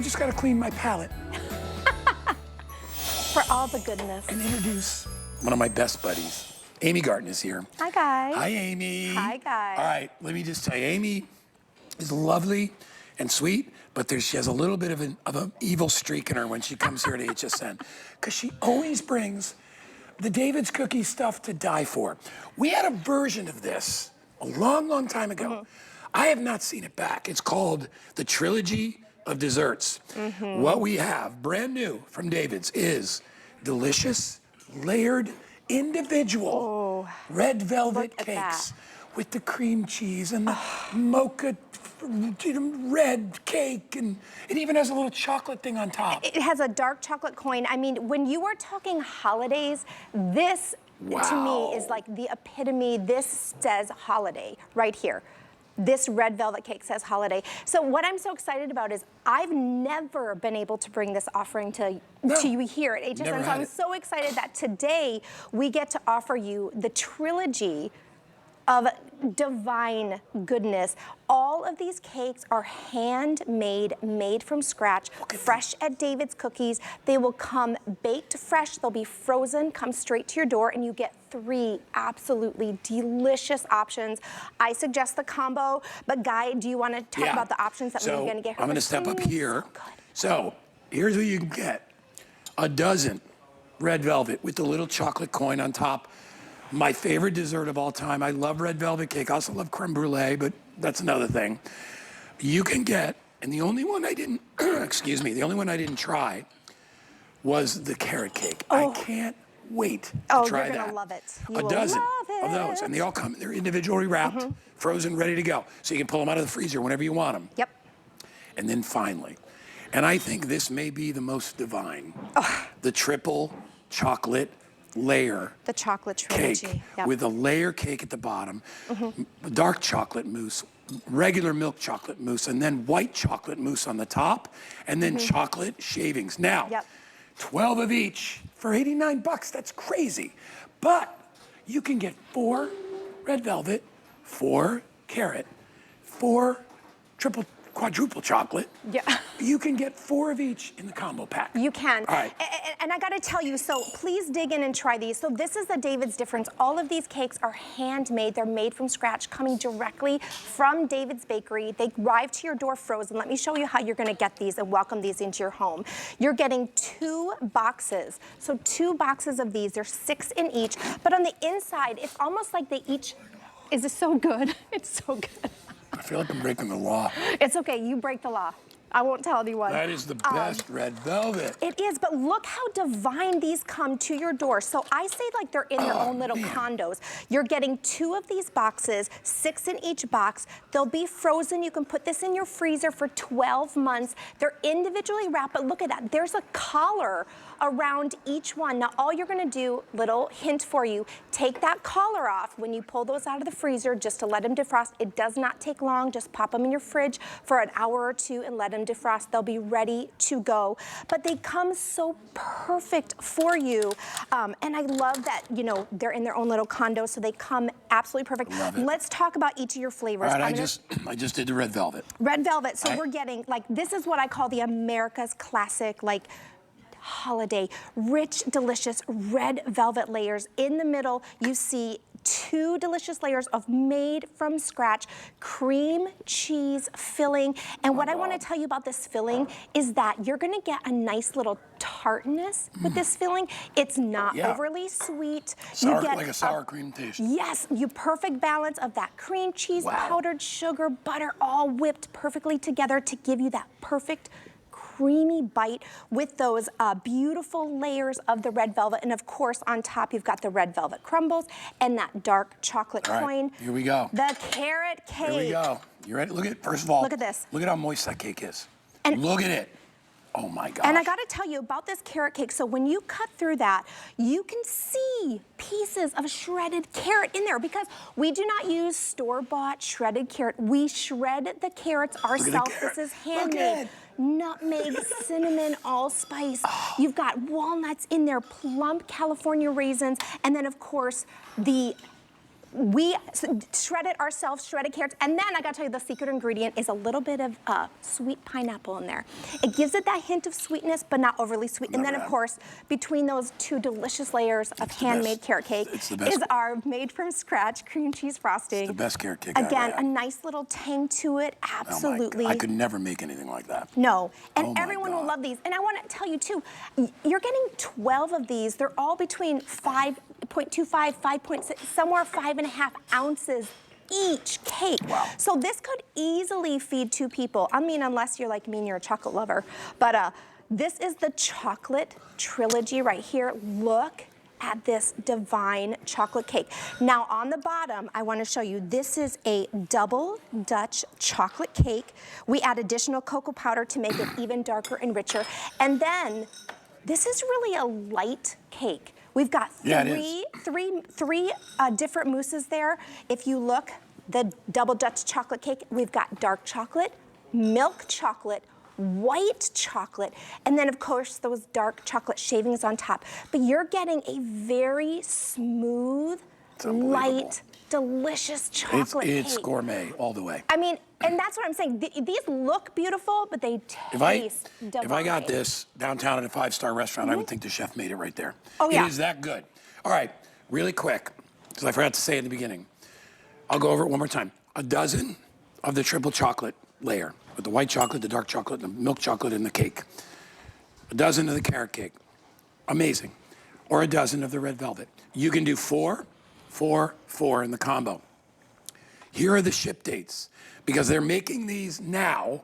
I just gotta clean my palate. For all the goodness. And introduce one of my best buddies. Amy Garten is here. Hi, guys. Hi, Amy. Hi, guys. All right, let me just tell you, Amy is lovely and sweet, but she has a little bit of an evil streak in her when she comes here to HSN, because she always brings the David's Cookie stuff to die for. We had a version of this a long, long time ago. I have not seen it back. It's called the Trilogy of Desserts. What we have, brand new from David's, is delicious, layered, individual red velvet cakes with the cream cheese and the mocha red cake, and it even has a little chocolate thing on top. It has a dark chocolate coin. I mean, when you are talking holidays, this to me is like the epitome. This says holiday right here. This red velvet cake says holiday. So what I'm so excited about is I've never been able to bring this offering to you here at HSN. So I'm so excited that today we get to offer you the trilogy of divine goodness. All of these cakes are handmade, made from scratch, fresh at David's Cookies. They will come baked fresh, they'll be frozen, come straight to your door, and you get 3 absolutely delicious options. I suggest the combo, but Guy, do you want to talk about the options that we're gonna get? I'm gonna step up here. So here's what you can get. A dozen red velvet with the little chocolate coin on top. My favorite dessert of all time. I love red velvet cake. I also love creme brulee, but that's another thing. You can get, and the only one I didn't, excuse me, the only one I didn't try was the carrot cake. I can't wait to try that. You're gonna love it. A dozen of those, and they all come, they're individually wrapped, frozen, ready to go. So you can pull them out of the freezer whenever you want them. Yep. And then finally, and I think this may be the most divine, the triple chocolate layer the chocolate trilogy cake with a layer cake at the bottom, dark chocolate mousse, regular milk chocolate mousse, and then white chocolate mousse on the top, and then chocolate shavings. Now, 12 of each for 89 bucks. That's crazy. But you can get 4 red velvet, 4 carrot, 4 quadruple chocolate. You can get 4 of each in the combo pack. You can. All right. And I gotta tell you, so please dig in and try these. So this is the David's difference. All of these cakes are handmade. They're made from scratch, coming directly from David's Bakery. They arrive to your door frozen. Let me show you how you're gonna get these and welcome these into your home. You're getting 2 boxes. So 2 boxes of these. There's 6 in each. But on the inside, it's almost like they each, is it so good? It's so good. I feel like I'm breaking the law. It's okay, you break the law. I won't tell anyone. That is the best red velvet. It is, but look how divine these come to your door. So I say like they're in their own little condos. You're getting 2 of these boxes, 6 in each box. They'll be frozen. You can put this in your freezer for 12 months. They're individually wrapped, but look at that. There's a collar around each one. Now all you're gonna do, little hint for you, take that collar off when you pull those out of the freezer just to let them defrost. It does not take long. Just pop them in your fridge for an hour or 2 and let them defrost. They'll be ready to go. But they come so perfect for you. And I love that, you know, they're in their own little condo, so they come absolutely perfect. Love it. Let's talk about each of your flavors. All right, I just did the red velvet. Red velvet, so we're getting, like, this is what I call the America's classic, like, holiday, rich, delicious red velvet layers. In the middle, you see 2 delicious layers of made from scratch cream cheese filling. And what I want to tell you about this filling is that you're going to get a nice little tartness with this filling. It's not overly sweet. You get like a sour cream taste. Yes, you perfect balance of that cream cheese, powdered sugar, butter, all whipped perfectly together to give you that perfect creamy bite with those beautiful layers of the red velvet. And of course, on top, you've got the red velvet crumbles and that dark chocolate coin. Here we go. The carrot cake. Here we go. You ready? Look at, first of all, look at this. Look at how moist that cake is. And look at it. Oh my gosh. And I gotta tell you about this carrot cake. So when you cut through that, you can see pieces of shredded carrot in there because we do not use store-bought shredded carrot. We shred the carrots ourselves. This is handmade. Nutmeg, cinnamon, allspice. You've got walnuts in there, plump California raisins, and then of course the We shred it ourselves, shredded carrots, and then I gotta tell you, the secret ingredient is a little bit of sweet pineapple in there. It gives it that hint of sweetness, but not overly sweet. And then, of course, between those two delicious layers of handmade carrot cake is our made-from-scratch cream cheese frosting. It's the best carrot cake I've ever Again, had. a nice little tang to it, absolutely. I could never make anything like that. No, and Oh my everyone will God. love these. And I want to tell you too, you're getting 12 of these. They're all between 5.25, 5.6, somewhere 5.5 ounces each cake. Wow. So this could easily feed 2 people. I mean, unless you're like me and you're a chocolate lover. But this is the chocolate trilogy right here. Look at this divine chocolate cake. Now on the bottom, I want to show you, this is a double Dutch chocolate cake. We add additional cocoa powder to make it even darker and richer. And then, this is really a light cake. We've got three different mousses there. If you look, the double Dutch chocolate cake, we've got dark chocolate, milk chocolate, white chocolate, and then of course those dark chocolate shavings on top. But you're getting a very smooth, light, delicious chocolate cake. It's gourmet all the way. I mean, and that's what I'm saying. These look beautiful, but they taste divine. If I got this downtown at a 5-star restaurant, I would think the chef made it right there. Oh, yeah. It is that good. All right, really quick, because I forgot to say at the beginning. I'll go over it one more time. A dozen of the triple chocolate layer, with the white chocolate, the dark chocolate, the milk chocolate, and the cake. A dozen of the carrot cake. Amazing. Or a dozen of the red velvet. You can do 4, 4, 4 in the combo. Here are the ship dates, because they're making these now,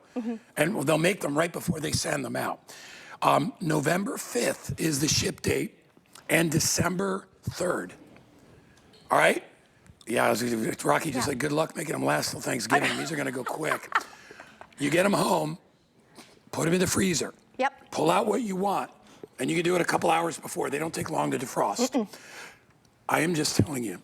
and they'll make them right before they send them out. November 5th is the ship date, and December 3rd. All right? Yeah, Rocky just said, good luck making them last till Thanksgiving. These are gonna go quick. You get them home, put them in the freezer. Yep. Pull out what you want, and you can do it a couple hours before. They don't take long to defrost. I am just telling you,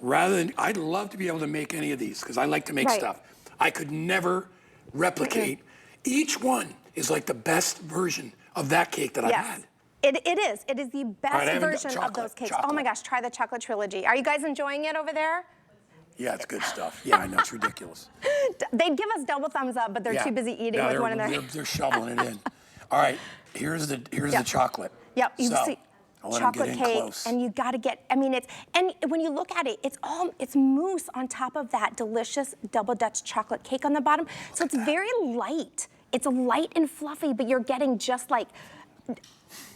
I'd love to be able to make any of these, because I like to make stuff. I could never replicate. Each one is like the best version of that cake that I've had. It is. It is the best version of chocolate, those cakes. chocolate. Oh my gosh, try the chocolate trilogy. Are you guys enjoying it over there? Yeah, it's good stuff. Yeah, I know, it's ridiculous. They'd give us double thumbs up, but they're too busy eating with one in their hand. They're shoveling it in. All right, here's the chocolate. Yep, you So, see I'll let 'em chocolate get in cake, close. and you gotta get, I mean, and when you look at it, it's mousse on top of that delicious double Dutch chocolate cake on the bottom. So it's very light. It's light and fluffy, but you're getting just like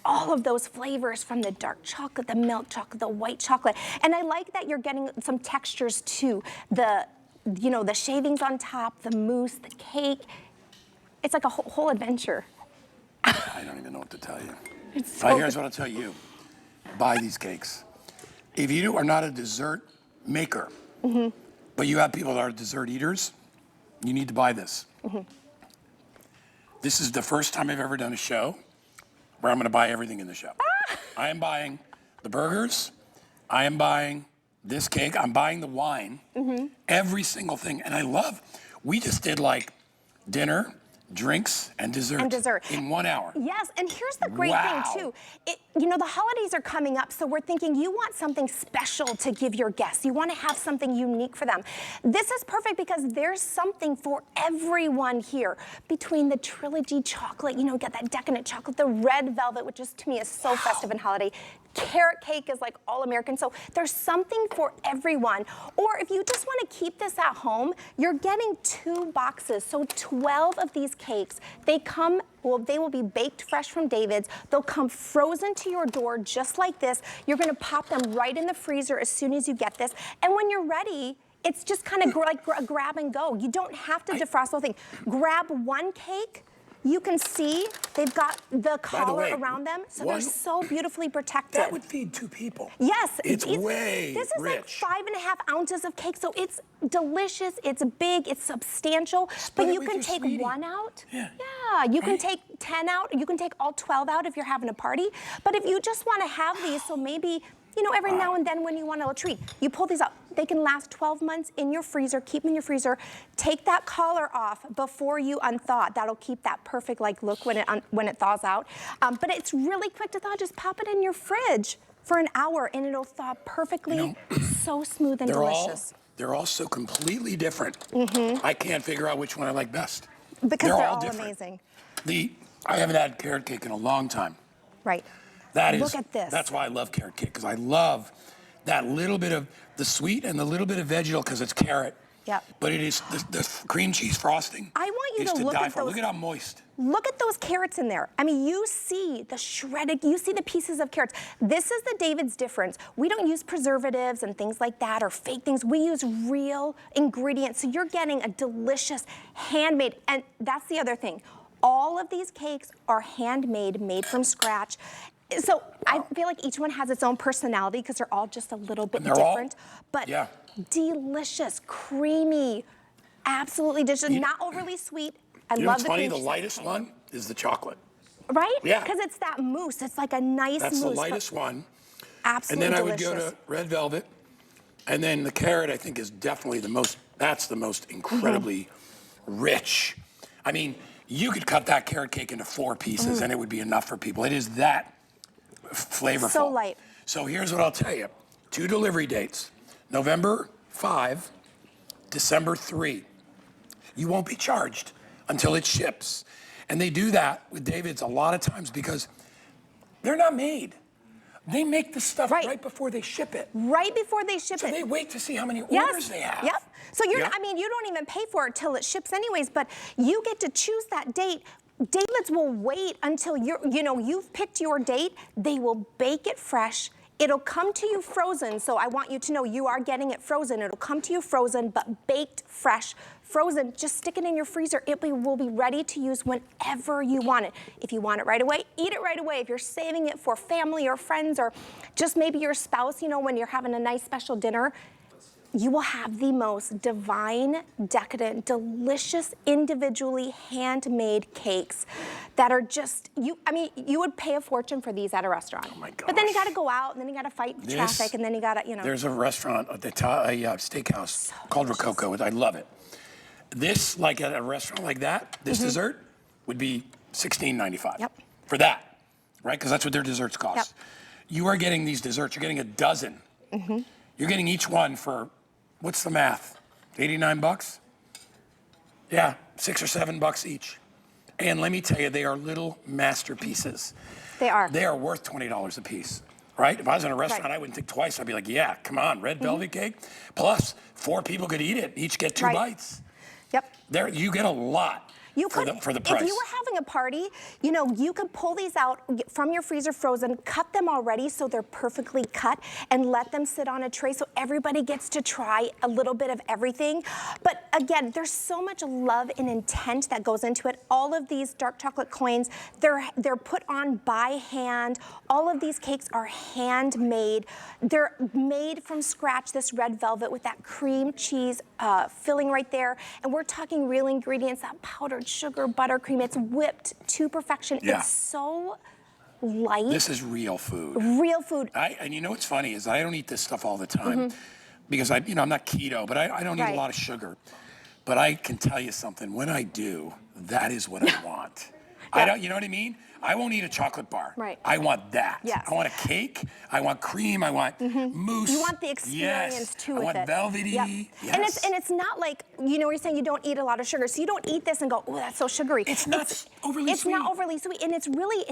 all of those flavors from the dark chocolate, the milk chocolate, the white chocolate. And I like that you're getting some textures too. The shavings on top, the mousse, the cake. It's like a whole adventure. I don't even know what to tell you. So Here's what I'll tell you. Buy these cakes. If you are not a dessert maker, but you have people that are dessert eaters, you need to buy this. This is the first time I've ever done a show where I'm going to buy everything in the show. I am buying the burgers. I am buying this cake. I'm buying the wine. Every single thing. And we just did like dinner, drinks, and dessert. In 1 hour. Yes, and here's the great thing too. The holidays are coming up, so we're thinking you want something special to give your guests. You want to have something unique for them. This is perfect because there's something for everyone here. Between the Trilogy chocolate, get that decadent chocolate, the red velvet, which to me is so festive and holiday. Carrot cake is like all American, so there's something for everyone. Or if you just want to keep this at home, you're getting 2 boxes, so 12 of these cakes. They will be baked fresh from David's. They'll come frozen to your door just like this. You're going to pop them right in the freezer as soon as you get this. And when you're ready, it's just kind of like grab and go. You don't have to defrost the whole thing. Grab one cake. You can see they've got the collar around them, so they're so beautifully protected. That would feed 2 people. Yes. It's way This is rich. like 5.5 ounces of cake, so it's delicious, it's big, it's substantial, but you can take 1 out. Yeah, you can take 10 out, you can take all 12 out if you're having a party, but if you just want to have these, so maybe, every now and then when you want a little treat, you pull these out. They can last 12 months in your freezer. Keep them in your freezer. Take that collar off before you unthaw. That'll keep that perfect like look when it thaws out. But it's really quick to thaw. Just pop it in your fridge for an hour and it'll thaw perfectly. So smooth and delicious. They're all so completely different. I can't figure out which one I like best. Because they're all different. amazing. I haven't had carrot cake in a long time. Right. Look at this. That's why I love carrot cake, because I love that little bit of the sweet and the little bit of vegetal, because it's carrot. Yep. But it is the cream cheese frosting. I want you is to look die at for. those. Look at how moist. Look at those carrots in there. I mean, you see the shredded, you see the pieces of carrots. This is the David's difference. We don't use preservatives and things like that or fake things. We use real ingredients. So you're getting a delicious handmade, and that's the other thing. All of these cakes are handmade, made from scratch. So I feel like each one has its own personality because they're all just a little bit different. But delicious, creamy, absolutely delicious, not overly sweet. I love the funny, the lightest one is the chocolate. Right? Yeah. Because it's that mousse. It's like a nice mousse. That's the lightest one. Absolutely And then delicious. I would go to red velvet. And then the carrot, I think, is definitely that's the most incredibly rich. I mean, you could cut that carrot cake into 4 pieces and it would be enough for people. It is that flavorful. So light. So here's what I'll tell you. 2 delivery dates. November 5, December 3. You won't be charged until it ships. And they do that with David's a lot of times because they're not made. They make the stuff right before they ship it. Right before they ship it. So they wait to see how many orders they have. Yep. So I mean, you don't even pay for it till it ships anyways, but you get to choose that date. David's will wait until you've picked your date. They will bake it fresh. It'll come to you frozen, so I want you to know you are getting it frozen. It'll come to you frozen, but baked fresh. Frozen, just stick it in your freezer. Will be ready to use whenever you want it. If you want it right away, eat it right away. If you're saving it for family or friends or just maybe your spouse, when you're having a nice special dinner, you will have the most divine, decadent, delicious, individually handmade cakes that are just, you would pay a fortune for these at a restaurant. Oh my gosh. But then you gotta go out, and then you gotta fight the traffic, and then you gotta, There's a restaurant, a steakhouse called Rococo. I love it. This, like at a restaurant like that, this dessert would be $16.95. Yep. For that, right? Because that's what their desserts cost. Yep. You are getting these desserts, you're getting a dozen. You're getting each one for, what's the math? 89 bucks? Yeah, $6 or $7 each. And let me tell you, they are little masterpieces. They are. They are worth $20 a piece, right? If I was in a restaurant, I wouldn't think twice. I'd be like, yeah, come on, red velvet cake. Plus, 4 people could eat it, each get 2 bites. Yep. There, you get a lot. For the price. If you were having a party, you could pull these out from your freezer frozen, cut them already so they're perfectly cut, and let them sit on a tray so everybody gets to try a little bit of everything. But again, there's so much love and intent that goes into it. All of these dark chocolate coins, they're put on by hand. All of these cakes are handmade. They're made from scratch, this red velvet with that cream cheese filling right there. And we're talking real ingredients, that powdered sugar, buttercream. It's whipped to perfection. Yeah. It's so light. This is real food. Real food. And you know what's funny is I don't eat this stuff all the time because I'm not keto, but I don't eat a lot of sugar. But I can tell you something. When I do, that is what I want. You know what I mean? I won't eat a chocolate bar. Right. I want that. Yes. I want a cake. I want cream. I want mousse. You want the experience too with it. I want velvety. Yep. Yes. And it's not like, you're saying you don't eat a lot of sugar. So you don't eat this and go, oh, that's so sugary. It's not overly sweet. It's not overly sweet, and it's really